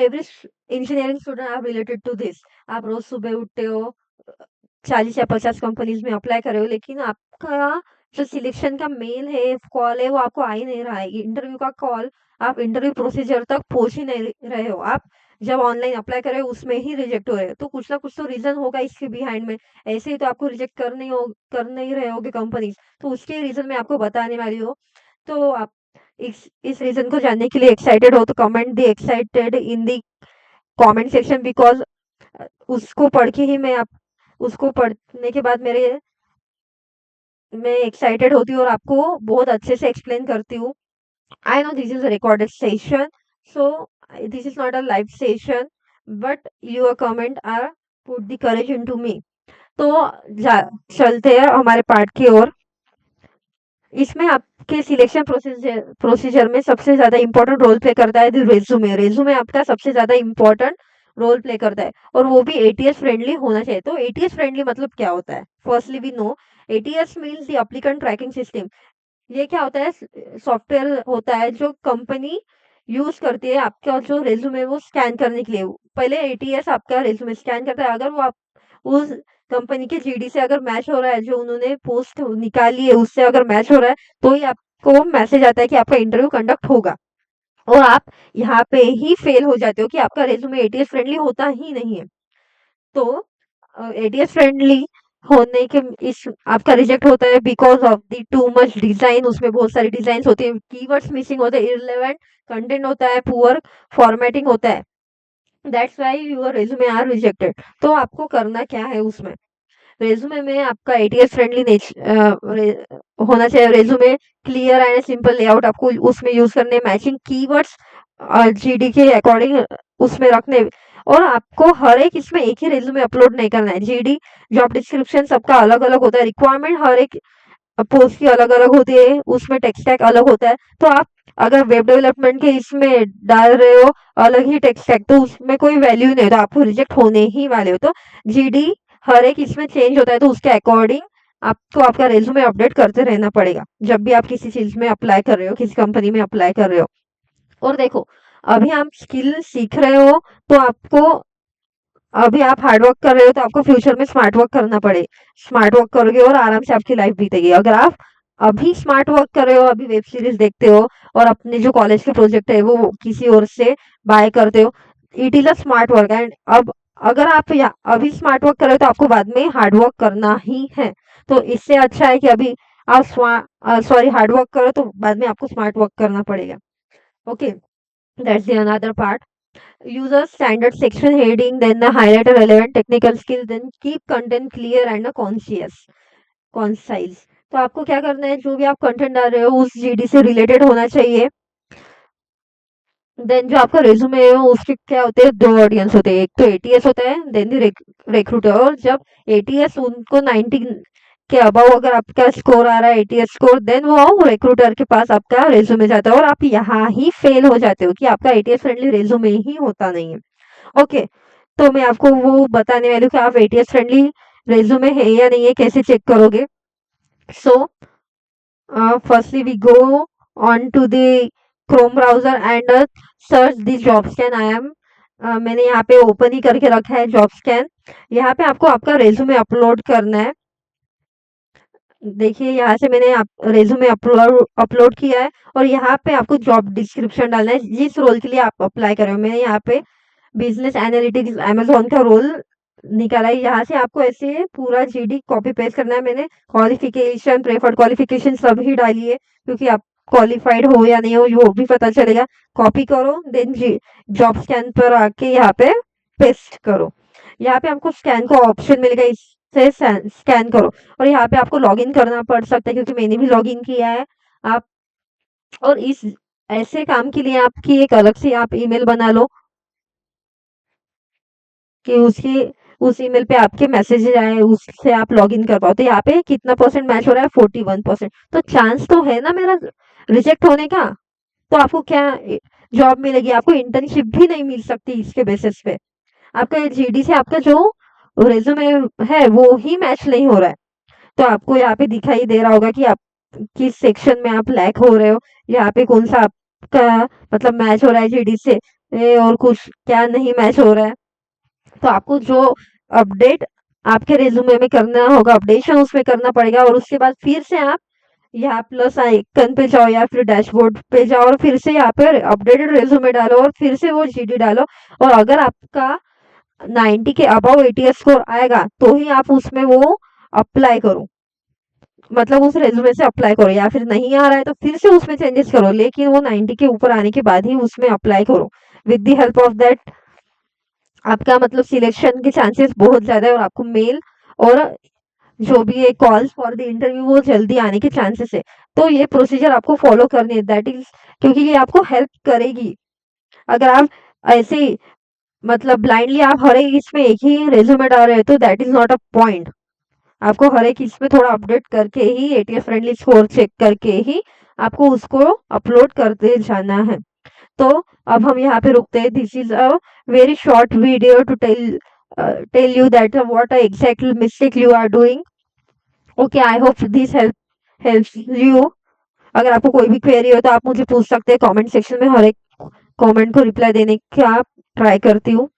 Every engineering student are related to this. आप रोज सुबह उठते हो, 40 या 50 कंपनीज में अप्लाई कर रहे हो, लेकिन आपका जो सिलेक्शन का मेल है, कॉल है, वो आपको आ ही नहीं रहा है। इंटरव्यू का कॉल, आप इंटरव्यू प्रोसीजर तक पहुंच ही नहीं रहे हो। आप जब ऑनलाइन अप्लाई कर रहे हो उसमें ही रिजेक्ट हो रहे हो, तो कुछ ना कुछ तो रीजन होगा इसके बिहाइंड में। ऐसे ही तो आपको रिजेक्ट कर नहीं रहे होगे कंपनीज, तो उसके रीजन मैं आपको बताने वाली हूँ। तो आप इस रीजन को जानने के लिए एक्साइटेड हो तो comment the excited in the comment section, because उसको पढ़ के ही उसको पढ़ने के बाद मैं एक्साइटेड होती हूँ और आपको बहुत अच्छे से एक्सप्लेन करती हूँ। I know this is a recorded session, so this is not a live session, but your comment are put the courage into me. तो चलते हैं हमारे पार्ट की ओर। इसमें आपके सिलेक्शन प्रोसीजर में सबसे ज्यादा इंपॉर्टेंट रोल प्ले करता है रेज्यूमे। रेज्यूमे आपका सबसे ज्यादा इंपॉर्टेंट रोल प्ले करता है, और वो भी एटीएस फ्रेंडली होना चाहिए। तो एटीएस फ्रेंडली मतलब क्या होता है? Firstly we know ATS means the applicant tracking system. ये क्या होता है? सॉफ्टवेयर होता है जो कंपनी यूज करती है आपका जो रेज्यूमे वो स्कैन करने के लिए। पहले एटीएस आपका रेज्यूमे स्कैन करता है, अगर वो आप उस कंपनी के जीडी से अगर मैच हो रहा है, जो उन्होंने पोस्ट निकाली है उससे अगर मैच हो रहा है, तो ही आपको मैसेज आता है कि आपका इंटरव्यू कंडक्ट होगा। और आप यहाँ पे ही फेल हो जाते हो कि आपका रेज्यूमे एटीएस फ्रेंडली होता ही नहीं है। तो एटीएस फ्रेंडली होने के इस आपका रिजेक्ट होता है because of the too much design. उसमें बहुत सारी डिजाइन होती है, कीवर्ड्स मिसिंग होते हैं, इररिलेवेंट कंटेंट होता है, पुअर फॉर्मेटिंग होता है। That's why your resume are rejected. तो आपको करना क्या है उसमें? रेज्यूमे में आपका एटीएस फ्रेंडली होना चाहिए। Resume clear and simple layout आपको उसमें यूज करने, मैचिंग कीवर्ड्स जीडी के अकॉर्डिंग उसमें रखने। और आपको हर एक इसमें एक ही रेज्यूमे अपलोड नहीं करना है। जीडी जॉब डिस्क्रिप्शन सबका अलग अलग होता है, रिक्वायरमेंट हर एक पोस्ट की अलग अलग होती है, उसमें टेक स्टैक अलग होता है। तो आप अगर वेब डेवलपमेंट के इसमें डाल रहे हो अलग ही टेक स्टैक, तो उसमें कोई वैल्यू नहीं, तो आपको रिजेक्ट होने ही वाले हो। तो जीडी हर एक इसमें चेंज होता है, तो उसके अकॉर्डिंग आपको आपका रेज्यूमे अपडेट करते रहना पड़ेगा जब भी आप किसी चीज में अप्लाई कर रहे हो, किसी कंपनी में अप्लाई कर रहे हो। और देखो, अभी आप स्किल सीख रहे हो, तो आपको अभी आप हार्ड वर्क कर रहे हो, तो आपको फ्यूचर में स्मार्ट वर्क करना पड़े। स्मार्ट वर्क करोगे और आराम से आपकी लाइफ बीतेगी। अगर आप अभी स्मार्ट वर्क कर रहे हो, अभी वेब सीरीज देखते हो और अपने जो कॉलेज के प्रोजेक्ट है वो किसी और से बाय करते हो, it is a smart work. And अब अगर आप अभी स्मार्ट वर्क कर रहे हो, तो आपको बाद में हार्ड वर्क करना ही है। तो इससे अच्छा है कि अभी आप सॉरी हार्ड वर्क करो, तो बाद में आपको स्मार्ट वर्क करना पड़ेगा। Okay, that's the another part. Use a standard section heading, then the highlight a relevant technical skill, then keep content clear and a concise। तो आपको क्या करना है, जो भी आप कंटेंट डाल रहे हो उस जीडी से रिलेटेड होना चाहिए। देन जो आपका रेज्यूमे है उसके क्या होते हैं, दो ऑडियंस होते हैं, एक तो एटीएस होता है, देन रिक्रूटर। और जब एटीएस उनको 90 के अबव अगर आपका स्कोर आ रहा है, एटीएस स्कोर, देन वो रिक्रूटर के पास आपका रेज्यूमे जाता है, और आप यहाँ ही फेल हो जाते हो कि आपका एटीएस फ्रेंडली रेज्यूमे ही होता नहीं है। ओके, तो मैं आपको वो बताने वाली हूँ कि आप एटीएस फ्रेंडली रेज्यूमे है या नहीं है, कैसे चेक करोगे। सो firstly we go on to the Chrome browser and search the job scan। मैंने यहाँ पे ओपन ही करके रखा है जॉब स्कैन। यहाँ पे आपको आपका रेज्यूमे अपलोड करना है। देखिए यहाँ से मैंने रेज्यूमे अपलोड किया है, और यहाँ पे आपको जॉब डिस्क्रिप्शन डालना है जिस रोल के लिए आप अप्लाई कर रहे हो। मैंने यहाँ पे बिजनेस एनालिटिक्स अमेज़न का रोल निकाला है। यहाँ से आपको ऐसे पूरा जीडी कॉपी पेस्ट करना है। मैंने क्वालिफिकेशन, प्रेफर्ड क्वालिफिकेशन सभी डाली है, क्योंकि आप क्वालिफाइड हो या नहीं हो वो भी पता चलेगा। कॉपी करो, देन जॉब स्कैन पर आके यहाँ पे पेस्ट करो। यहाँ पे आपको स्कैन का ऑप्शन मिलेगा, इससे स्कैन करो। और यहाँ पे आपको लॉगिन करना पड़ सकता है, क्योंकि मैंने भी लॉगिन किया है। आप और इस ऐसे काम के लिए आपकी एक अलग से आप ईमेल बना लो कि उसकी उस ईमेल पे आपके मैसेजेस आए, उससे आप लॉगिन कर पाओ। तो यहाँ पे कितना परसेंट मैच हो रहा है, 41%। तो चांस तो है ना मेरा रिजेक्ट होने का। तो आपको क्या जॉब मिलेगी, आपको इंटर्नशिप भी नहीं मिल सकती इसके बेसिस पे। आपका जीडी से आपका जो रेज्यूमे है वो ही मैच नहीं हो रहा है। तो आपको यहाँ पे दिखाई दे रहा होगा कि आप किस सेक्शन में आप लैक हो रहे हो, यहाँ पे कौन सा आपका मतलब मैच हो रहा है जीडी से। है और कुछ क्या नहीं मैच हो रहा है। तो आपको जो अपडेट आपके रिज्यूमे में करना होगा, अपडेशन उसमें करना पड़ेगा और उसके बाद फिर से आप यहाँ प्लस आइकन पे जाओ या फिर डैशबोर्ड पे जाओ और फिर से यहाँ पे अपडेटेड रिज्यूमे डालो और फिर से वो जीडी डालो। और अगर आपका 90 के अबव एटीएस स्कोर आएगा तो ही आप उसमें वो अप्लाई करो, मतलब उस रेज्यूमे से अप्लाई करो। या फिर नहीं आ रहा है तो फिर से उसमें चेंजेस करो, लेकिन वो 90 के ऊपर आने के बाद ही उसमें अप्लाई करो। With the help of that आपका मतलब सिलेक्शन के चांसेस बहुत ज्यादा है और आपको मेल और जो भी है कॉल्स फॉर द इंटरव्यू वो जल्दी आने के चांसेस है। तो ये प्रोसीजर आपको फॉलो करनी है, दैट इज क्योंकि ये आपको हेल्प करेगी। अगर आप ऐसे ही मतलब ब्लाइंडली आप हर एक इसमें एक ही रेज्यूमे डाल रहे हो तो that is not a point. आपको हर एक इसमें थोड़ा अपडेट करके ही एटीएस फ्रेंडली स्कोर चेक करके ही आपको उसको अपलोड करते जाना है। तो अब हम यहाँ पे रुकते हैं। This is a very short video to tell you that what exact mistake you are doing. Okay, I hope this helps you. अगर आपको कोई भी क्वेरी हो तो आप मुझे पूछ सकते हैं कमेंट सेक्शन में। हर एक कमेंट को रिप्लाई देने का ट्राई करती हूँ।